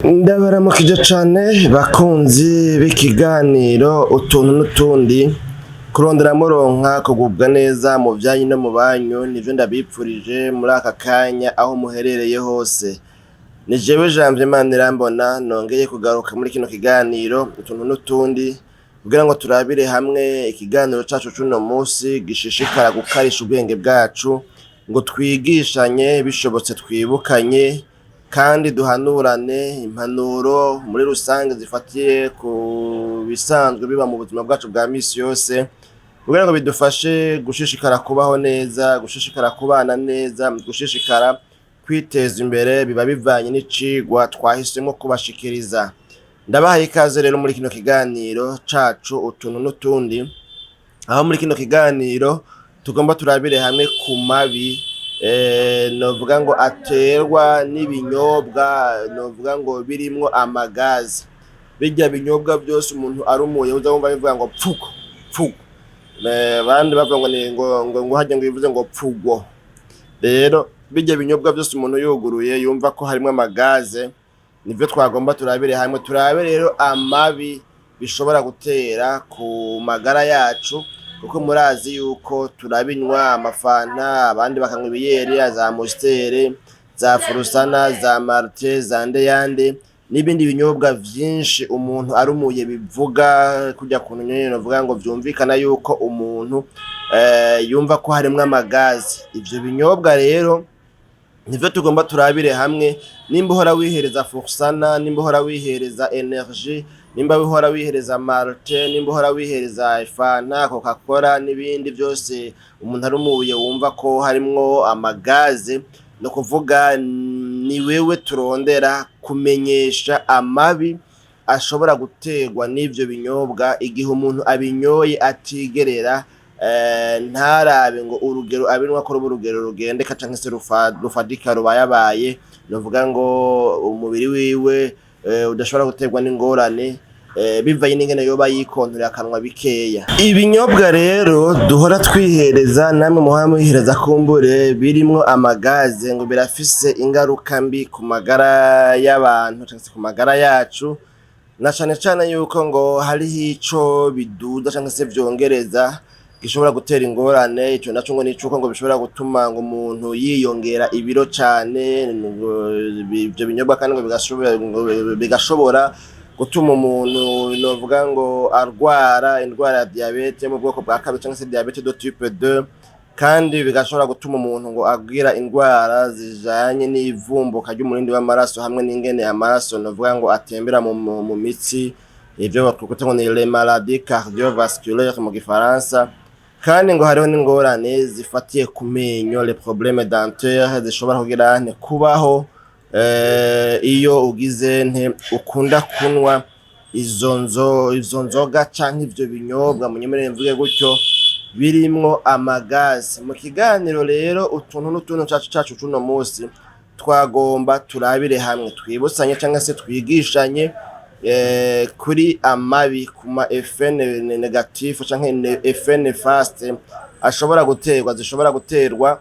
Ndabaramukije cane bakunzi b'ikiganiro utuntu n'utundi kurondera muronka kugubwa neza mu vyanyu no mu banyu nivyo ndabipfurije muri aka kanya aho muherereye hose. Ni jewe Janvier Manirambona nongeye kugaruka muri kino kiganiro utuntu n'utundi kugira ngo turabire hamwe ikiganiro cacu cuno musi gishishikara gukarisha ubwenge bwacu ngo twigishanye bishobotse twibukanye kandi duhanurane impanuro muri rusange zifatiye ku bisanzwe biba mu buzima bwacu bwa misi yose kugira ngo bidufashe gushishikara kubaho neza, gushishikara kubana neza, gushishikara kwiteza imbere biba bivanye n'icigwa twahisemo kubashikiriza. Ndabahaye ikaze rero muri kino kiganiro cacu utuntu n'utundi, aho muri kino kiganiro tugomba turabire hamwe ku mabi novuga ngo aterwa n'ibinyobwa novuga ngo birimwo amagazi. Birya binyobwa byose umuntu arumuye uza wumva bivuga ngo pfuko pfuko, bandi bavuga ngo harya ngo bivuze ngo pfugo. Rero birya binyobwa byose umuntu yuguruye yumva ko harimwo amagaze, nivyo twagomba turabire hamwe. Turabe rero amabi bishobora gutera ku magara yacu, kuko murazi yuko turabinywa amafanta, abandi bakanywa ibiyeri, za Monster, za Furusana, za Marte, za Ndeyande n'ibindi binyobwa vyinshi umuntu arumuye bivuga kujya kuntu nyene novuga ngo vyumvikana yuko umuntu yumva ko harimwo amagazi. Ivyo binyobwa rero nivyo tugomba turabire hamwe, nimba uhora wihereza Furusana, nimba uhora wihereza Energy, nimba uhora wihereza Marte, nimba uhora wihereza Fanta, Coca-Cola n'ibindi byose umuntu arumuye wumva ko harimwo amagaze, no kuvuga ni wewe turondera kumenyesha amabi ashobora guterwa n'ivyo binyobwa igihe umuntu abinyoye atigerera ntarabe ngo urugero abinwa ko urugero rugendeka canke se rufadika rubayabaye, novuga ngo umubiri wiwe udashobora guterwa n'ingorane bivanye n'ingene yoba yikontorera akanwa bikeya. Ibinyobwa rero duhora twihereza namwe muhora muhereza kumbure birimwo amagaze ngo birafise ingaruka mbi ku magara y'abantu canke se ku magara yacu, na cane cane yuko ngo hariho ico biduza canke se vyongereza gishobora gutera ingorane. Ico naco ngo nicuko ngo bishobora gutuma ngo umuntu yiyongera ibiro cane. Ivyo binyobwa kandi ngo bigashobora gutuma umuntu novuga ngo arwara indwara ya diabete mu bwoko bwa kabiri canke se diabete de type 2, kandi bigashobora gutuma umuntu ngo agira indwara zijanye n'ivumbuka ry'umurindi w'amaraso hamwe n'ingene amaraso novuga ngo atembera mu mitsi, ivyo bakuta ngo ni les maladies cardiovasculaires mu gifaransa. Kandi ngo hariho n'ingorane zifatiye ku menyo, les problèmes dentaires zishobora kugira kubaho iyo ugize ukunda kunwa izo nzoga canke ivyo binyobwa munyemerere mvuge gutyo birimwo amagazi. Mu kiganiro rero utuntu n'utuntu cacu cuno musi twagomba turabire hamwe, twibutsanye canke se twigishanye kuri amabi kuma effet negatif canke effet néfaste zishobora guterwa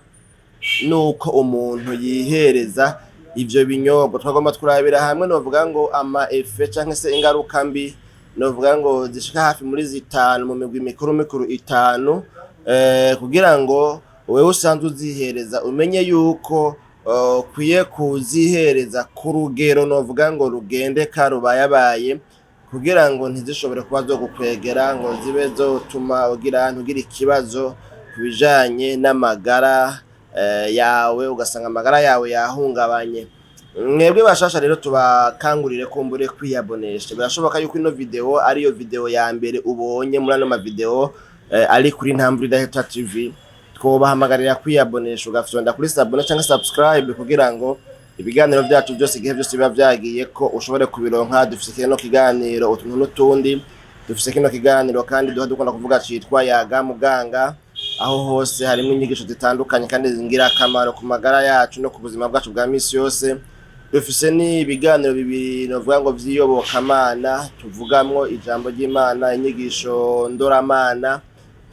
nuko umuntu yihereza ivyo binyobwa. Twagomba turabira hamwe novuga ngo ama effet canke se ingaruka mbi novuga ngo zishika hafi muri zitanu mu migwi mikuru itanu, kugira ngo wewe usanzwe uzihereza umenye yuko kwiye kuzihereza ku rugero novuga ngo rugendeka rubayabaye, kugira ngo ntizishobore kuba zo gukwegera ngo zibe zotuma ugira ikibazo kubijanye n'amagara yawe, ugasanga amagara yawe yahungabanye. Mwebwe bashasha rero tubakangurire kumbure kwiyabonesha. Birashoboka yuko ino video ariyo video ya mbere ubonye muri ano ma video ari kuri Ntambwe TV. Twobahamagarira kwiyabonesha ugafyonda kuri sabone canke subscribe kugira ngo ibiganiro byacu byose igihe byose biba vyagiye ko ushobore kubironka. Dufise kino kiganiro utuntu n'utundi, dufise kino kiganiro kandi dukunda kuvuga citwa Yaga Muganga, aho hose harimo inyigisho zitandukanye kandi zingira akamaro ku magara yacu no ku buzima bwacu bwa misi yose. Dufise ni ibiganiro bibiri novuga ngo vy'iyobokamana, tuvugamwo ijambo ry'Imana, inyigisho ndoramana,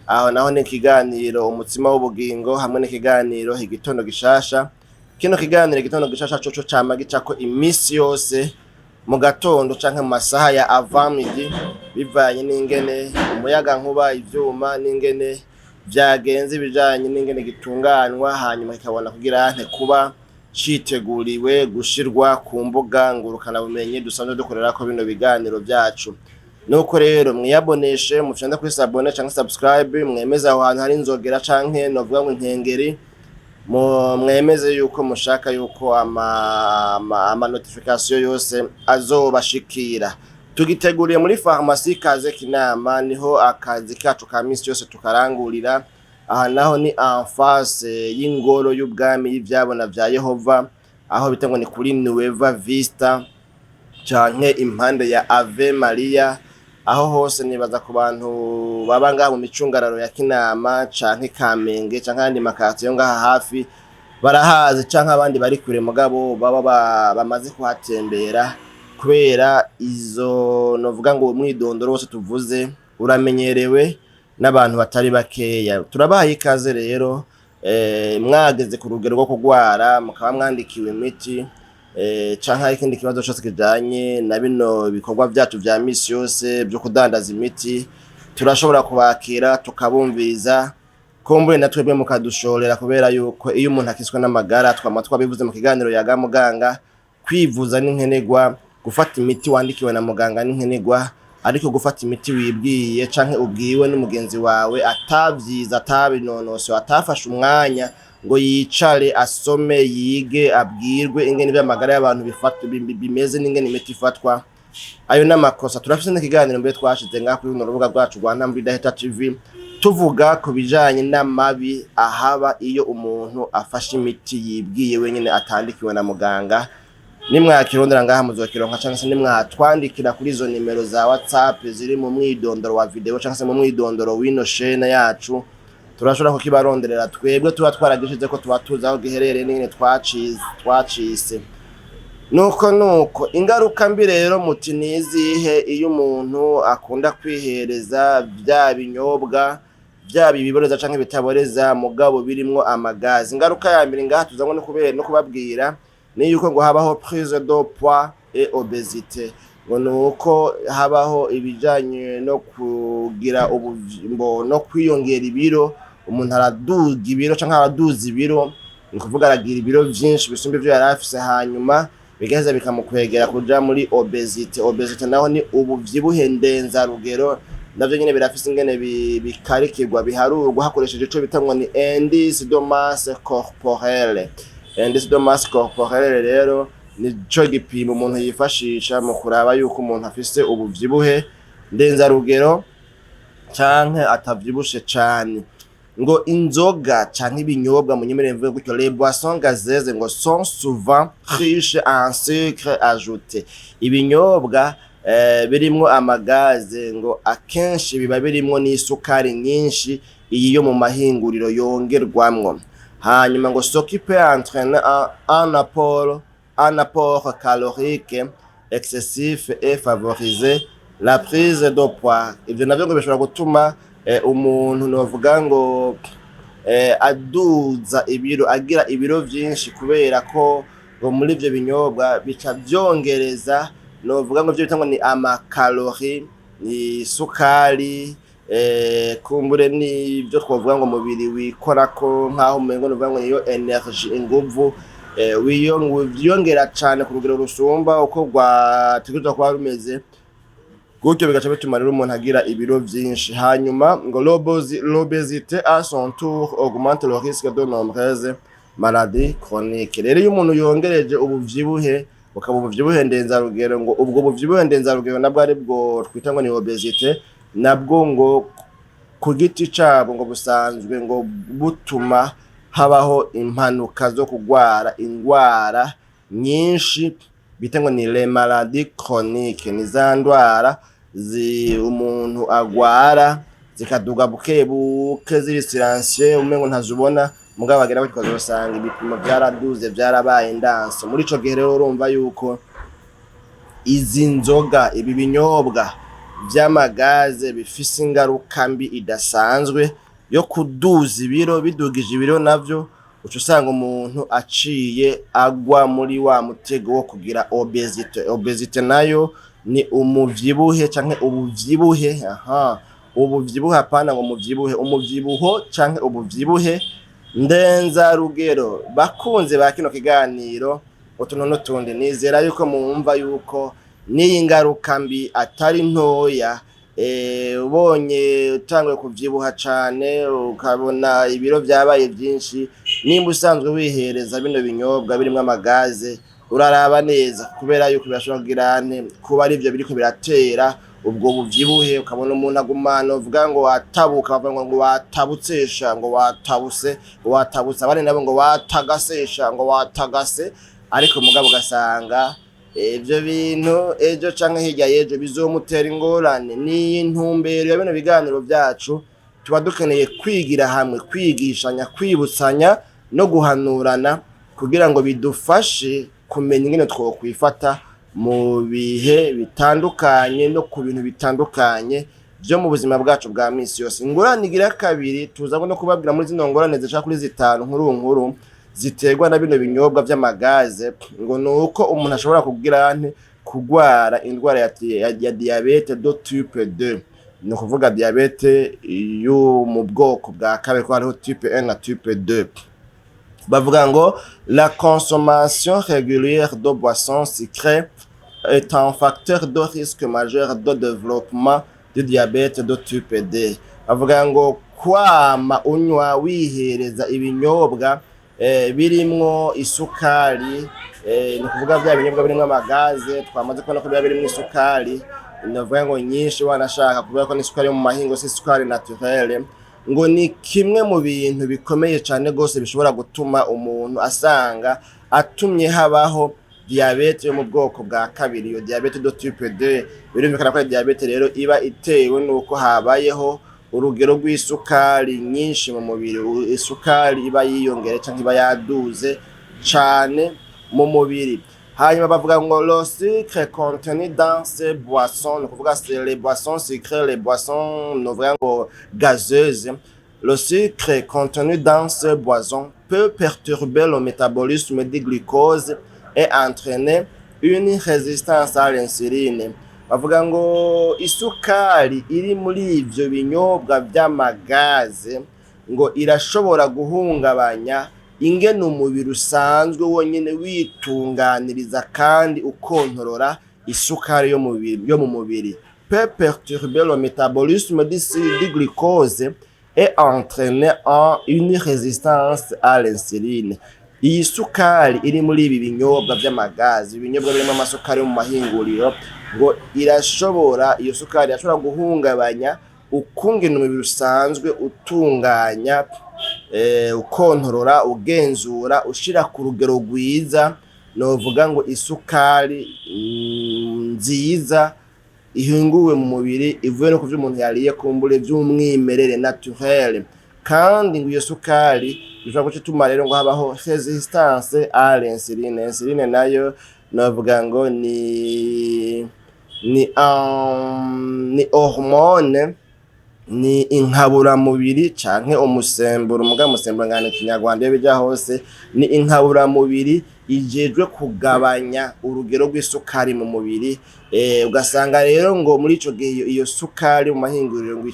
aho naho ni ikiganiro umutsima w'ubugingo hamwe n'ikiganiro igitondo gishasha. Kino kiganiro igitondo gishasha coco cama gicako imisi yose mu gatondo canke mu masaha ya avant-midi bivanye n'ingene umuyaga nkuba ivyuma n'ingene vyagenze bijanye n'ingene gitunganywa hanyuma kikabona kugira ante kuba citeguriwe gushirwa ku mbuga ngurukana bumenyi dusanzwe dukorerako bino biganiro vyacu. Nuko rero mwiyaboneshe mufyonda kuri sabone canke subscribe mwemeze aho hantu hari inzogera canke novuga ngo inkengeri mwemeze yuko mushaka yuko ama notification yose azobashikira. Tugiteguriye muri Pharmacie Kaze Kinama niho akazi kacu ka misi yose tukarangurira. Aha naho ni en face y'ingoro y'ubwami y'ivyabona vya Yehova aho bita ngo ni kuri Nueva Vista canke impande ya Ave Maria. Aho hose nibaza ku bantu baba ngaha mu micungararo ya Kinama canke Kamenge canke andi makati yo ngaha hafi barahazi canke abandi bari kure mugabo baba bamaze kuhatembera kubera izo novuga ngo umwidondoro wose tuvuze uramenyerewe n'abantu batari bakeya. Turabahaye ikaze rero mwageze ku rugero rwo kugwara mukaba mwandikiwe imiti canke ikindi kibazo cyose kijanye na bino bikorwa byacu vya misi yose byo kudandaza imiti turashobora kubakira tukabumviza kumbure na twebwe mukadushorera kubera yuko iyo umuntu akiswe n'amagara twabivuze mu kiganiro yaga muganga kwivuza n'inkenegwa gufata imiti wandikiwe na muganga n'inkenegwa ariko gufata imiti wibwiye canke ubwiwe n'umugenzi wawe atavyiza atabinonose atafashe umwanya ngo yicare asome yige abwirwe ingene by'amagara y'abantu bimeze n'ingene imiti ifatwa ayo n'amakosa. Turafise n'ikiganiro mbere twashize ngaho kuri runo rubuga rwacu rwa Ntambwidaheta TV tuvuga ku bijanye n'amabi ahaba iyo umuntu afashe imiti yibwiye wenyine atandikiwe na muganga. Nimwakirondera ngaha muzokironka canke se nimwatwandikira kuri izo nimero za WhatsApp ziri mu mwidondoro wa video canke se mu mwidondoro w'ino chaîne yacu turashobora kukibaronderera twebwe tuba twaragishize ko tuba tuzi aho giherereye n'ingene twacise. Nuko ingaruka mbi rero muti nizihe iyo umuntu akunda kwihereza bya binyobwa bya biboreza canke bitaboreza mugabo birimwo amagazi. Ingaruka ya mbere ngaha tuzango no kubabwira ni yuko ngo habaho prise de poids et obésité. Ngo nuko habaho ibijanye no kugira ubuvimbo no kwiyongera ibiro, umuntu araduga ibiro canke araduza ibiro ni kuvuga aragira ibiro vyinshi bisumbe byo yarafise hanyuma bigaheza bikamukwegera kuja muri obésité. Obésité naho ni ubuvyibuhe ndenza rugero navyo nyene birafise ingene bikarikirwa biharurwa hakoresheje ico bitangwa ni indice de masse corporelle. Indice de masse corporelle rero ni cyo gipimo umuntu yifashisha mu kuraba yuko umuntu afise ubuvyibuhe ndenza rugero canke atavyibushe cane. Ngo inzoga canke ibinyobwa mu nyemerere mvuye gutyo les boissons gazeuses ngo sont souvent riches en sucre ajouté. Ibinyobwa birimwo amagaze ngo akenshi biba birimwo n'isukari nyinshi iyo mu mahinguriro yongerwamwo. Hanyuma ngo ce qui peut entraîner un apport calorique excessif et favoriser la prise de poids. Ivyo navyo ngo bishobora gutuma umuntu novuga ngo aduza ibiro agira ibiro vyinshi kubera ko ngo muri ivyo binyobwa bica byongereza novuga ngo byo bitangwa ni amakalori ni sukari kumbure ni byo twavuga ngo mubiri wikorako nkaho umengo novuga ngo niyo energy inguvu wiyongera cyane ku rugero rusumba uko rwategetswe kuba rumeze gutyo bigaca bituma rero umuntu agira ibiro vyinshi. Hanyuma ngo l'obésité à son tour augmente le risque de nombreuses maladies chroniques. Rero iyo umuntu yongereje ubuvyibuhe ukaba ubuvyibuhe ndenza rugero ngo ubwo buvyibuhe ndenza rugero nabwo ari bwo twita ngo ni obésité nabwo ngo ku giti cabo ngo busanzwe ngo butuma habaho impanuka zo kugwara ingwara nyinshi bita ngo ni les maladies chroniques. Ni za ndwara umuntu agwara zikaduga bukebuke ziri silencieux umengo ntazubona mugabo bagera ko twazosanga ibipimo byaraduze byarabaye ndanse. Muri ico gihe rero urumva yuko izi nzoga ibi binyobwa vy'amagaze bifise ingaruka mbi idasanzwe yo kuduza ibiro bidugije ibiro navyo uca usanga umuntu aciye agwa muri wa mutego wo kugira obesite nayo ni umuvyibuhe canke ubuvyibuhe ubuvyibuhe apana ngo umuvyibuho canke ubuvyibuhe ndenza rugero. Bakunze ba kino kiganiro utuntu n'utundi, nizera yuko mwumva yuko n'iyi ngaruka mbi atari ntoya. Ubonye utanguye kuvyibuha cane ukabona ibiro vyabaye vyinshi, nimba usanzwe wihereza bino binyobwa birimwo amagaze, uraraba neza kubera yuko birashobora kugira kuba ari byo biriko biratera ubwo buvyibuhe. Ukabona umuntu agumana uvuga ngo watabuka, bavuga ngo watabutsesha, ngo watabutse, abandi nabo ngo watagasesha, ngo watagase, ariko mugabo ugasanga ivyo bintu ejo canke hirya y'ejo bizomutera ingorane. Ni intumbero ya bino biganiro vyacu, tuba dukeneye kwigira hamwe, kwigishanya, kwibutsanya no guhanurana kugira ngo bidufashe kumenya ingene twokwifata mu bihe bitandukanye no ku bintu bitandukanye byo mu buzima bwacu bwa misi yose. Ingorane igira kabiri tuza no kubabwira muri zino ngorane zishaka kuri 5 nkuru ziterwa na bino binyobwa vy'amagaze, ngo nuko umuntu ashobora kugwara indwara ya diabete de type 2. Ni kuvuga diabete yo mu bwoko bwa kabiri, ko hariho type 1 na type 2. Bavuga ngo la consommation régulière de boissons sucrées est un facteur de risque majeur de développement du diabète de type 2. Bavuga ngo kwama unywa wihereza ibinyobwa birimwo isukari, ni kuvuga bya binyobwa birimwo amagaze, twamaze kubona ko birimwo isukari, ndavuga ngo nyinshi wanashaka kubera ko n'isukari yo mu mahingo si isukari naturelle, ngo ni kimwe mu bintu bikomeye cyane gose bishobora gutuma umuntu asanga atumye habaho diabete yo mu bwoko bwa kabiri, iyo diabete de type 2. Birumvikana ko diabete rero iba itewe nuko habayeho urugero rw'isukari nyinshi mu mubiri, isukari iba yiyongera cyangwa iba yaduze cyane mu mubiri. Hanyuma bavuga ngo le sucre contenu dans ces boissons, ni kuvuga les boissons sucrées, les boissons ngo gazeuses, le sucre contenu dans ces boissons peut perturber le métabolisme du glucose et entraîner une résistance à l'insuline. Bavuga ngo isukari iri muri ivyo binyobwa vy'amagaze ngo irashobora guhungabanya ingene umubiri usanzwe wonyene witunganiriza kandi ukontorora isukari yo mu mubiri. Peut perturber le métabolisme du glucose et entraîner une résistance à l'insuline. Iyi sukari iri muri ibi binyobwa vy'amagazi, ibinyobwa birimo amasukari yo mu mahinguriro, ngo iyo sukari irashobora guhungabanya ukungene umubiri usanzwe utunganya, ukontorora, ugenzura, ushira ku rugero rwiza, novuga ngo isukari nziza ihinguwe mu mubiri ivuye no kuvyo umuntu yariye kumbure vy'umwimerere naturel. Kandi ngo iyo sukari bishobora gutuma rero ngo habaho resistance à l'insuline. Insuline nayo novuga ngo ni hormone, ni inkabura mubiri canke umusemburo, muga umusemburo ngane kinyarwanda bija hose, ni inkabura mubiri ijejwe kugabanya urugero rw'isukari mu mubiri. Ugasanga rero ngo muri ico gihe iyo sukari mu mahinguriro ngo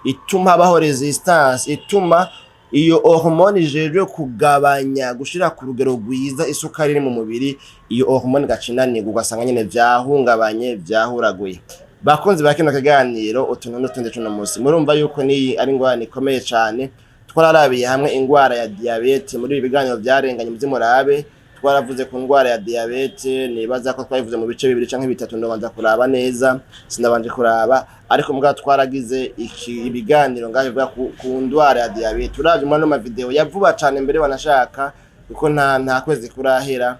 ituma habaho resistance, ituma iyo hormone ijejwe kugabanya gushira ku rugero rwiza isukari iri mu mubiri, iyo hormone gacinanirwa, ugasanga nyene vyahungabanye, vyahuraguye. Bakunzi ba kino kiganiro utuntu n'utundi tuno munsi, murumva yuko ni ari ingorane ikomeye cyane. Twararabiye hamwe ingwara ya diabete muri ibi biganiro byarenganye murabe. Twaravuze ku ngwara ya diabete, nibaza ko twayivuze mu bice 2 canke 3, ndabanza kuraba neza, sinabanje kuraba, ariko mbwa twaragize ibiganiro ngaho bivuga ku ndwara ya diabete. Turavye mu no video yavuba cyane mbere wanashaka kuko nta kwezi kurahera.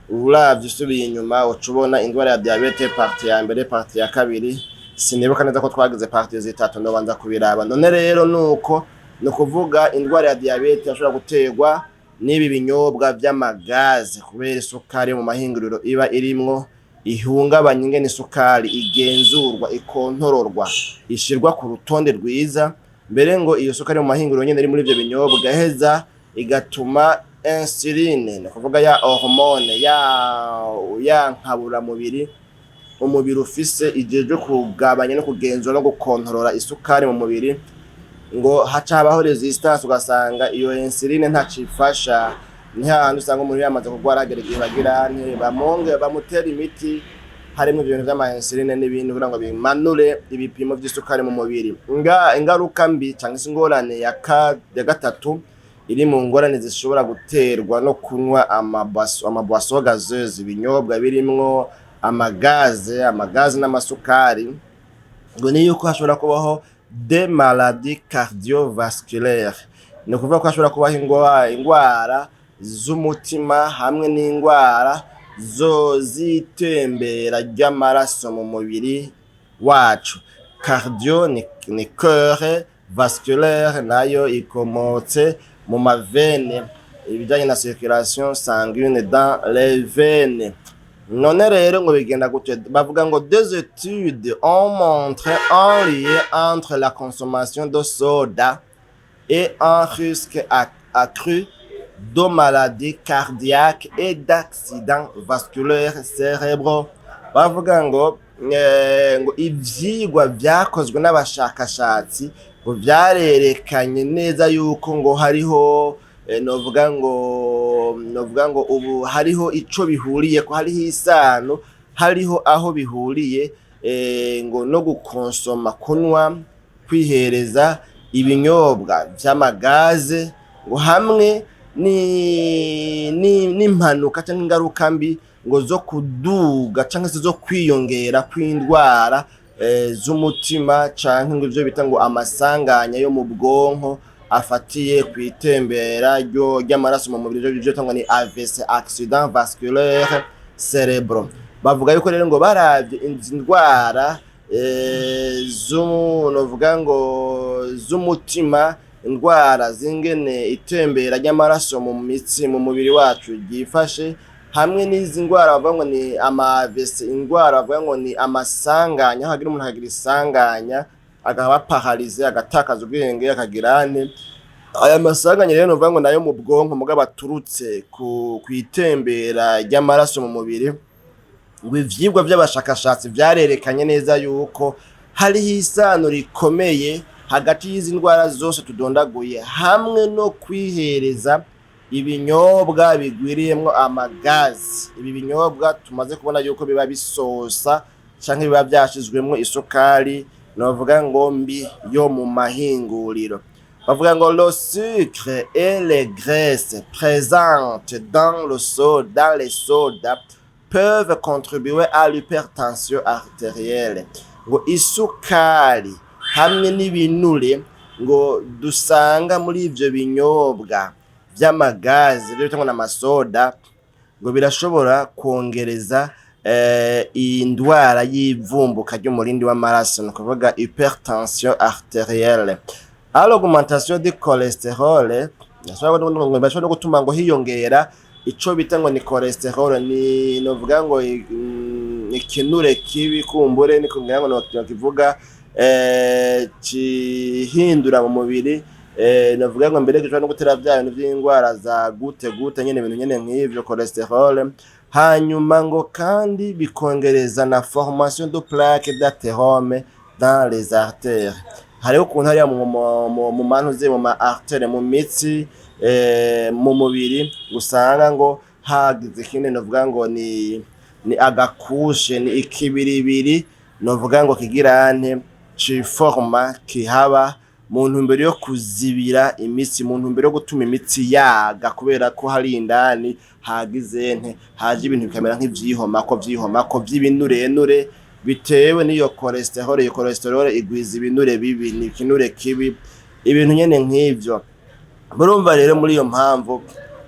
Uravye usubiye inyuma ucubona indwara ya diabete partie ya mbere, partie ya kabiri, sinibuka neza ko twagize partie 3, ndabanza kubiraba. None rero nuko no kuvuga indwara ya diabete ashobora guterwa n'ibi binyobwa vy'amagaze kubera isukari mu mahinguriro iba irimwo ihungabanya ingene isukari igenzurwa, ikontororwa, ishirwa ku rutonde rwiza. Mbere ngo iyo sukari mu mahinguriro nyene iri muri ivyo binyobwa heza igatuma insuline, ni kuvuga ya hormone ya nkabura mubiri umubiri ufise ijeje kugabanya no kugenzura no gukontorora isukari mu mubiri, ngo haca habaho resistance, ugasanga iyo insuline ntacifasha. Ni hahandi usanga umuntu yamaze kugwaragera igihe bagira bamutera imiti harimo ibintu vy'ama insuline n'ibindi kugira ngo bimanure ibipimo vy'isukari mu mubiri. Ingaruka mbi cyangwa se ingorane ya gatatu iri mu ngorane zishobora guterwa no kunywa amaboisson gazeuse, ibinyobwa birimwo amagaze n'amasukari, ngo ni yuko hashobora kubaho des maladies cardiovasculaires, ni ukuvuga ko hashobora kubaho ingwara z'umutima hamwe n'ingwara zitembera ry'amaraso mu mubiri wacu. Cardio ni cœur, vasculaire nayo ikomotse mu mavene, ibijanye na circulation sanguine dans les veines. None rero ngo bigenda gute? Bavuga ngo des études ont montré un lien entre la consommation de soda et un risque accru de maladies cardiaques et d'accidents vasculaires cérébraux. Bavuga ngo ivyigwa vyakozwe n'abashakashatsi ngo vyarerekanye neza yuko ngo hariho novuga ngo ubu hariho ico bihuriye, ko hariho isano, hariho aho bihuriye ngo no gukonsoma, kunywa, kwihereza ibinyobwa vy'amagaze, ngo hamwe n'impanuka cyangwa ingaruka mbi ngo zo kuduga cyangwa se zo kwiyongera kw'indwara z'umutima, canke ngo ivyo bita ngo amasanganya yo mu bwonko afatiye kwitembera ry'amaraso mu mubiri, ivyo tangwa ni AVC, accident vasculaire cérébraux. Bavuga yuko rero ngo baravye indwara novuga ngo z'umutima, indwara zingene itembera ry'amaraso mu mitsi mu mubiri wacu ryifashe, hamwe n'izi ndwara bavuga ngo ni AVC, indwara bavuga ngo ni amasanganya, hagira umuntu hagira isanganya agaba paralyze, agatakaza ubwenge, akagira ane. Aya masanganya rero bavuga ngo nayo mu bwonko mugabo aturutse kwitembera ry'amaraso mu mubiri. Ngo ivyigwa by'abashakashatsi vyarerekanye neza yuko hariho isano rikomeye hagati y'izi ndwara zose tudondaguye hamwe no kwihereza ibinyobwa bigwiriyemwo amagazi. Ibi binyobwa tumaze kubona yuko biba bisosa canke biba vyashizwemwo isukari, novuga ngo mbi yo mu mahinguriro. Bavuga ngo le sucre et les graisses présentes dans les sodas peuvent contribuer à l'hypertension artérielle. Ngo isukari hamwe n'ibinure ngo dusanga muri ivyo binyobwa vy'amagazi byo bitangwa n'amasoda, ngo birashobora kongereza indwara y'ivumbuka ry'umurindi w'amaraso, no kuvuga hypertension artérielle. L'augmentation du cholestérol bashobora gutuma ngo hiyongera ico bita ngo ni cholesterol, ni novuga ngo ikinure kibi kumbure, ni kugira ngo kivuga cihindura mu mubiri, navuga ngo mbere gishobora no gutera bya bintu by'indwara za gute nyene ibintu nyene nk'ivyo cholesterol. Hanyuma ngo kandi bikongereza na formation de plaques d'athérome dans les artères. Hariho ukuntu hariya mu mantuze mu ma artère mu mitsi mu mubiri usanga ngo hagize ikindi novuga ngo ni agakushe, ni ikibiribiri novuga ngo kigirane ciforma kihaba mu ntumbero yo kuzibira imitsi, mu ntumbero yo gutuma imitsi yaga, kubera ko hari indani hagize haje ibintu bikamera nk'ivyihomako vy'ibinure bitewe n'iyo cholesterol. Iyo cholesterol igwiza ibinure bibi, ni ikinure kibi, ibintu nyene nk'ivyo. Murumva rero muri iyo mpamvu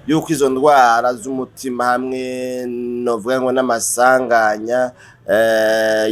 yuko izo ndwara z'umutima hamwe novuga ngo n'amasanganya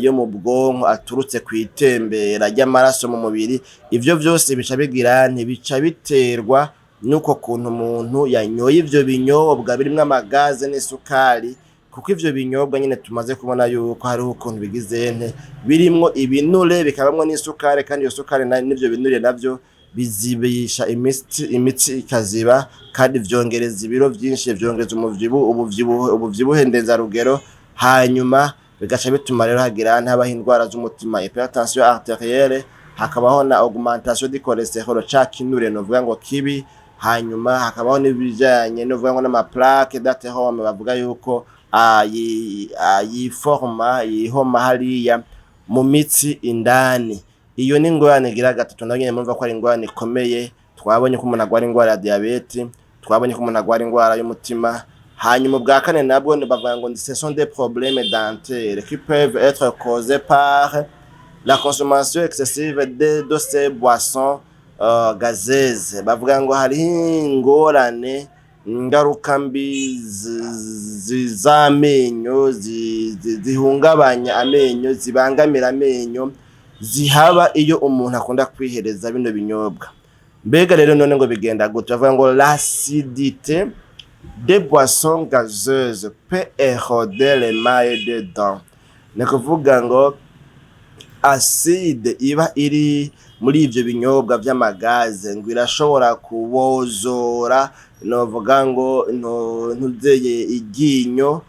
yo mu bwonko aturutse kwitembera ry'amaraso mu mubiri, ivyo vyose bica biterwa nuko kuntu umuntu yanyoye ivyo binyobwa birimwo amagaze n'isukari, kuko ivyo binyobwa nyene tumaze kubona yuko hariho ukuntu bigize birimwo ibinure bikabamwo n'isukari, kandi iyo sukari n'ivyo binure navyo bizibisha imitsi ikaziba kandi vyongereza ibiro vyinshi, vyongereza ubuvyibuhe ndenzarugero, hanyuma bigaca bituma rero habaho indwara z'umutima, hypertension arterielle, hakabaho na augmentation du cholestérol, ca kinure novuga ngo kibi, hanyuma hakabaho n'ibijanye novuga ngo n'amaplaque d'athérome bavuga yuko yihoma hariya mu mitsi indani. Iyo ni ingorane igira gatatu nayo nyene murumva ko ari ingorane ikomeye. Twabonye ko umuntu agwara ingwara ya diabete, twabonye ko umuntu agwara ingwara y'umutima, hanyuma bwa kane nabwo bavuga ngo ce sont des problèmes dentaires qui peuvent être causés par la consommation excessive de ces boissons gazeuses. Bavuga ngo hari ingorane ingaruka mbi z'amenyo zihungabanya amenyo, zibangamira amenyo, zihaba iyo umuntu akunda kwihereza bino binyobwa. Mbega rero none ngo bigenda gute? Bavuga ngo l'acidité des boissons gazeuses peut éroder l'émail des dents. Ni kuvuga ngo acide iba iri muri ivyo binyobwa vy'amagaze ngo irashobora kubozora, novuga ngo ntuzeye iryinyo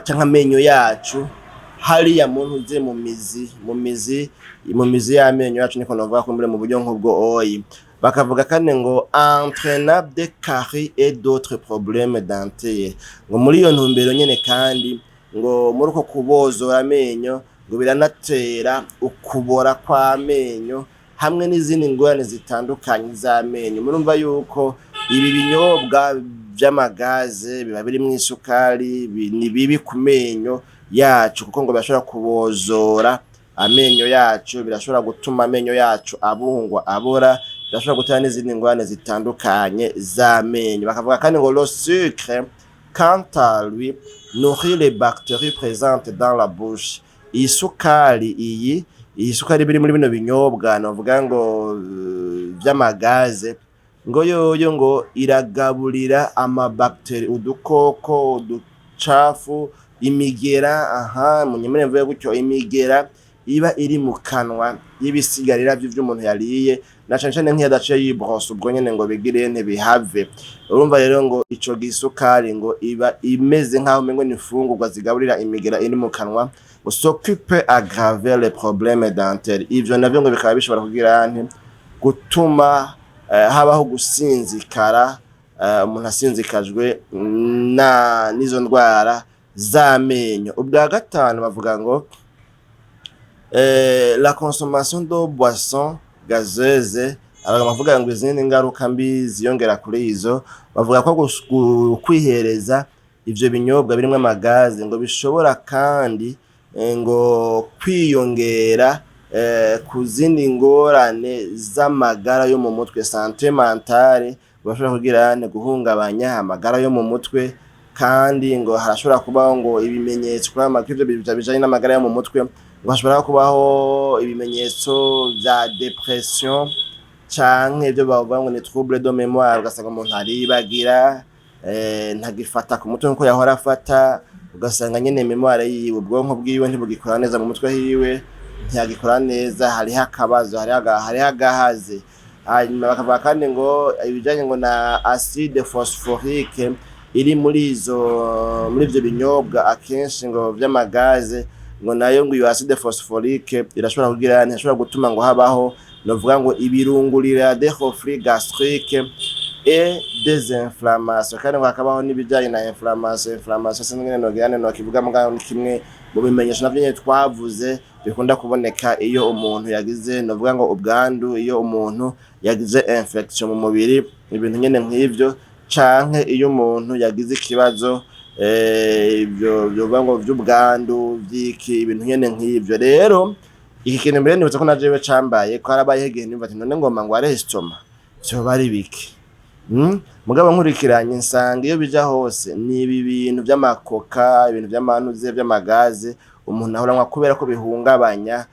canke amenyo yacu hariya muntu mu mizi y'amenyo yacu, niko novuga ko mu buryo nk'ubwo oyi. Bakavuga kandi ngo entraînant des caries et d'autres problèmes dentaires. Ngo muri iyo ntumbero nyene kandi ngo muri uko kubozora amenyo ngo biranatera ukubora kw'amenyo hamwe n'izindi ngorane zitandukanye z'amenyo. Murumva yuko ibi binyobwa vy'amagaze biba birimwo isukari, ni bibi ku menyo yacu kuko ngo birashobora kubozora amenyo yacu, birashobora gutuma amenyo yacu abora, birashobora gutera n'izindi ngorane zitandukanye z'amenyo. Bakavuga kandi ngo le sucre quant à lui nourrit les bactéries présentes dans la bouche. Iyi sukari biri muri bino binyobwa novuga ngo vy'amagaze ngo yoyo ngo iragaburira amabacteri, udukoko, uducafu, imigera, munyemere mvuye gutyo, imigera iba iri mu kanwa y'ibisigarira vy'umuntu yariye, na cane cane nk'iyadaciye yibrosse ubwo nyene ngo bigire ntibihave. Urumva rero ngo ico gisukari ngo iba imeze nk'aho mengo n'imfungurwa zigaburira imigera iri mu kanwa, ce qui peut aggraver les problèmes dentaires. Ivyo navyo ngo bikaba bishobora kugira gutuma habaho gusinzikara, umuntu asinzikajwe n'izo ndwara z'amenyo. Ubwa gatanu bavuga ngo la consommation de boissons gazeuses, bavuga ngo izindi ngaruka mbi ziyongera kuri izo, bavuga ko kwihereza ivyo binyobwa birimwo amagaze ngo bishobora kandi ngo kwiyongera ku zindi ngorane z'amagara yo mu mutwe, santé mentale, bashobora kugira guhungabanya amagara yo mu mutwe, kandi ngo harashobora kubaho ngo ibimenyetso kw'ivyo bijanye n'amagara yo mu mutwe, ngo hashobora kubaho ibimenyetso vya depression canke ivyo bavuga ngo ni trouble de mémoire, ugasanga umuntu aribagira, ntagifata ku mutwe nkuko yahora afata, ugasanga nyene memoire yiwe, ubwonko bwiwe ntibugikora neza mu mutwe hiwe, ntiyagikora neza, hariho akabazo, hariho agahaze. Hanyuma bakavuga kandi ngo ibijanye ngo na acide phosphorique iri muri ivyo binyobwa akenshi ngo vy'amagaze, ngo nayo ngo iyo acide phosphorique irashobora kugira ntishobora gutuma ngo habaho novuga ngo ibirungurira des reflux gastriques et des inflammations. Kandi ngo hakabaho n'ibijanye na inflammation sinigene nogirane no kivuga mugabo kimwe mu bimenyesho navyo nyene twavuze bikunda kuboneka iyo umuntu yagize novuga ngo ubwandu, iyo umuntu yagize infection mu mubiri, ibintu nyene nk'ivyo, canke iyo umuntu yagize ikibazo ibyo bivuga ngo vy'ubwandu vy'iki, ibintu nyene nk'ivyo. Rero iki kintu mbere nibutse ko najewe cambaye ko harabaye hegeye nimba ati none ngoma ngo arestoma cyo bari biki. Mugabo nkurikiranye nsanga iyo bija hose ni ibi bintu vy'amakoka, ibintu vy'amanuze vy'amagaze umuntu ahora kubera ko bihungabanya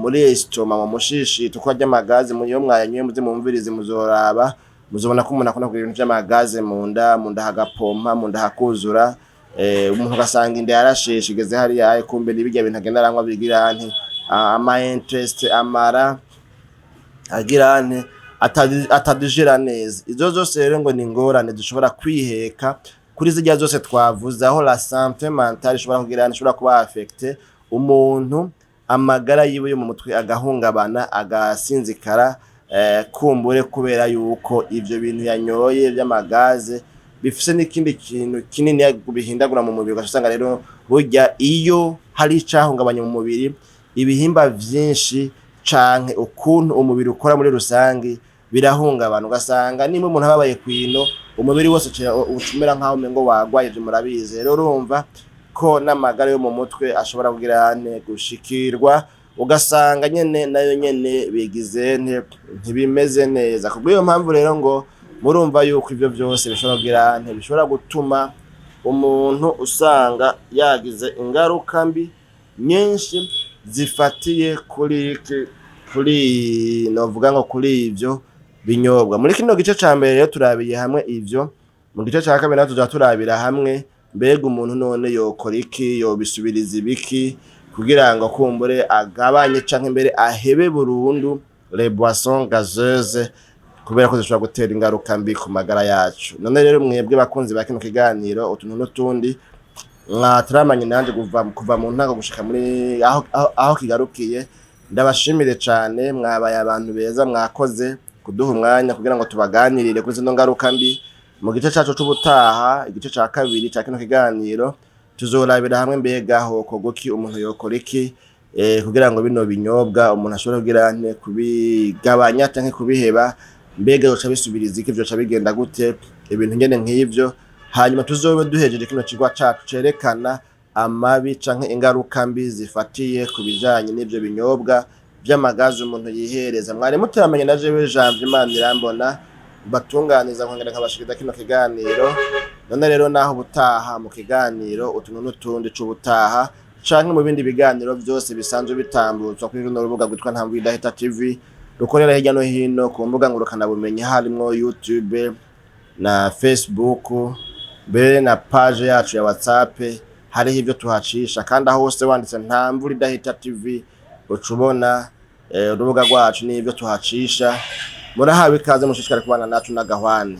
muri estoma mu mushishi tukwa ry'amagaze mu yo mwanywe muze mumvirize muzoraba, muzobona ko umuntu akunda kugira ibintu vy'amagaze mu nda hagapompa, mu nda hakuzura, umuntu ugasanga inda yarasheshe igeze hariya, kumbe n'ibijya bintu agenda aranywa bigira ama interest amara agirane atadijira neza. Izo zose rero ngo ni ingorane dushobora kwiheka kuri zirya zose twavuze, aho la santé mentale ishobora kugirana, ishobora kuba affecté umuntu amagara yiwe yo mu mutwe agahungabana, agasinzikara, kumbure kubera yuko ivyo bintu yanyoye vy'amagaze bifise n'ikindi kintu kinini bihindagura mu mubiri. Ugasanga rero burya iyo hari icahungabanya mu mubiri, ibihimba vyinshi canke ukuntu umubiri ukora muri rusangi birahungabana. Ugasanga nimba umuntu ababaye kwino, umubiri wose ucumera nkaho umengo wagwaye. Ivyo murabizi rero, urumva ko n'amagara yo mu mutwe ashobora kugira gushikirwa, ugasanga nyene nayo nyene bigize ntibimeze neza. Kubw'iyo mpamvu rero ngo murumva yuko ivyo vyose bishobora kugira bishobora gutuma umuntu usanga yagize ingaruka mbi nyinshi zifatiye kuri novuga ngo kuri ivyo binyobwa. Muri kino gice ca mbere rero turabiye hamwe ivyo, mu gice ca kabiri tuja turabira hamwe mbega umuntu none yokora iki, yobisubiriza ibiki kugira ngo kumbure agabanye canke mbere ahebe burundu les boissons gazeuses, kubera ko zishobora gutera ingaruka mbi ku magara yacu. None rero mwebwe bakunzi ba kino kiganiro utuntu n'utundi, mwataramanye nanje kuva mu ntango gushika muri aho kigarukiye, ndabashimire cane. Mwabaye abantu beza, mwakoze kuduha umwanya kugira ngo tubaganirire kuri zino ngaruka mbi. Mu gice cacu c'ubutaha, igice ca kabiri ca kino kiganiro, tuzorabira hamwe mbega hokogoki umuntu yokora iki kugira ngo bino binyobwa umuntu ashobora kugira kubigabanya canke kubiheba. Mbega yoca bisubiriza iki, vyoca bigenda gute, ibintu ngene nk'ivyo. Hanyuma tuzobe duhejeje kino cigwa cacu cerekana amabi canke ingaruka mbi zifatiye ku bijanye n'ivyo binyobwa vy'amagazi umuntu yihereza. Mwari muteramanye na jewe Janvier Manirambona, batunganiza nkongera nkabashikiriza kino kiganiro. None rero naho butaha mu kiganiro utuntu n'utundi c'ubutaha, canke mu bindi biganiro vyose bisanzwe bitambutswa kuri runo rubuga rwitwa Ntamvu Idahita TV, rukorera hirya no hino ku mbuga ngurukanabumenyi, harimwo YouTube na Facebook, mbere na page yacu ya WhatsApp. Hariho ivyo tuhacisha, kandi aho hose wanditse Ntamvu Idahita TV ucubona urubuga rwacu n'ivyo tuhacisha. Murahawe ikaze, mushishikare kubana nacu n'agahwane.